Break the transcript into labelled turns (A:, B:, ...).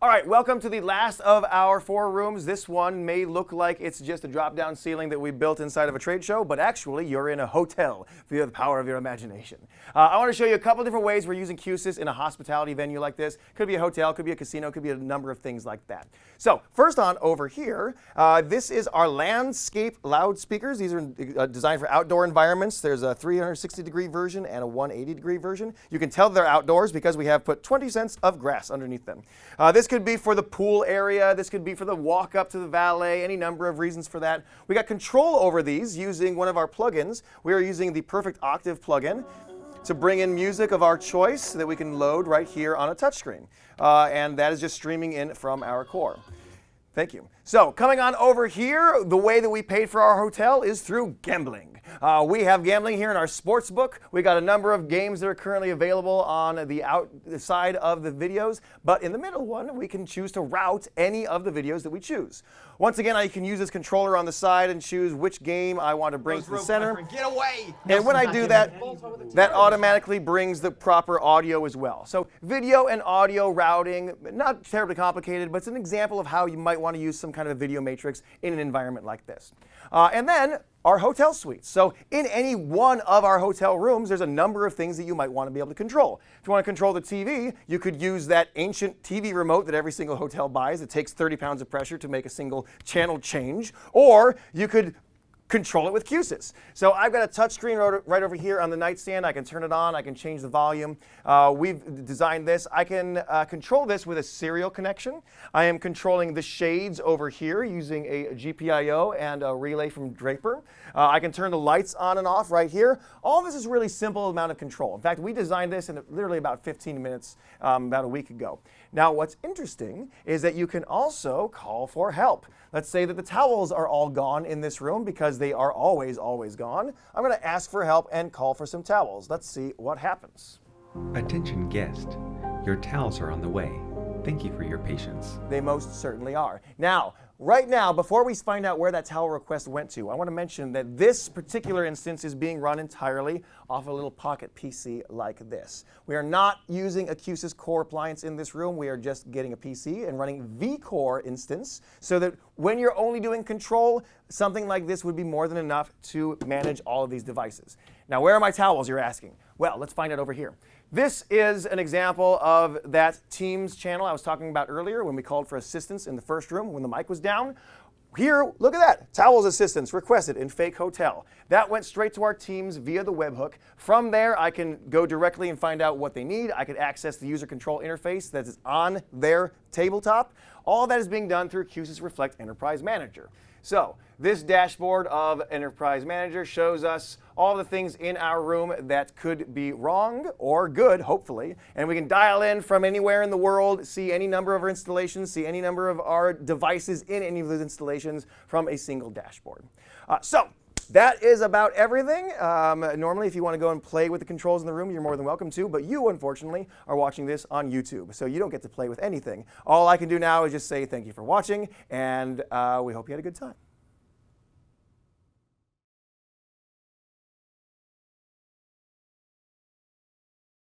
A: All right, welcome to the last of our 4 rooms. This one may look like it's just a drop-down ceiling that we built inside of a trade show, but actually you're in a hotel via the power of your imagination. I want to show you a couple different ways we're using Q-SYS in a hospitality venue like this. Could be a hotel, could be a casino, could be a number of things like that. So first on over here, this is our landscape loudspeakers. These are designed for outdoor environments. There's a 360-degree version and a 180-degree version. You can tell they're outdoors because we have put 20 cents of grass underneath them. This could be for the pool area. This could be for the walk up to the valet, any number of reasons for that. We got control over these using one of our plugins. We are using the Perfect Octave plugin to bring in music of our choice that we can load right here on a touchscreen. And that is just streaming in from our core. Thank you. So coming on over here, the way that we paid for our hotel is through gambling. We have gambling here in our sportsbook. We got a number of games that are currently available on the outside of the videos, but in the middle one, we can choose to route any of the videos that we choose. Once again, I can use this controller on the side and choose which game I want to bring to the center.
B: Get away!
A: And when I do that, that automatically brings the proper audio as well. So video and audio routing, not terribly complicated, but it's an example of how you might want to use some kind of a video matrix in an environment like this. And then our hotel suites. So in any one of our hotel rooms, there's a number of things that you might want to be able to control. If you want to control the TV, you could use that ancient TV remote that every single hotel buys. It takes 30 pounds of pressure to make a single channel change. Or you could control it with Q-SYS. So I've got a touch screen right over here on the nightstand. I can turn it on. I can change the volume. We've designed this. I can control this with a serial connection. I am controlling the shades over here using a GPIO and a relay from Draper. I can turn the lights on and off right here. All this is really simple amount of control. In fact, we designed this in literally about 15 minutes about a week ago. Now, what's interesting is that you can also call for help. Let's say that the towels are all gone in this room because they are always gone. I'm going to ask for help and call for some towels. Let's see what happens.
C: Attention guest, your towels are on the way. Thank you for your patience.
A: They most certainly are. Now, right now, before we find out where that towel request went to, I want to mention that this particular instance is being run entirely off a little pocket PC like this. We are not using a Q-SYS core appliance in this room. We are just getting a PC and running vCore instance so that when you're only doing control, something like this would be more than enough to manage all of these devices. Now, where are my towels, you're asking? Well, let's find out over here. This is an example of that Teams channel I was talking about earlier when we called for assistance in the first room when the mic was down. Here, look at that. Towels assistance requested in Fake Hotel. That went straight to our Teams via the webhook. From there, I can go directly and find out what they need. I can access the user control interface that is on their tabletop. All that is being done through Q-SYS Reflect Enterprise Manager. So this dashboard of Enterprise Manager shows us all the things in our room that could be wrong or good, hopefully. And we can dial in from anywhere in the world, see any number of our installations, see any number of our devices in any of those installations from a single dashboard. So that is about everything. Normally, if you want to go and play with the controls in the room, you're more than welcome to. But you, unfortunately, are watching this on YouTube. So you don't get to play with anything. All I can do now is just say thank you for watching. And we hope you had a good time.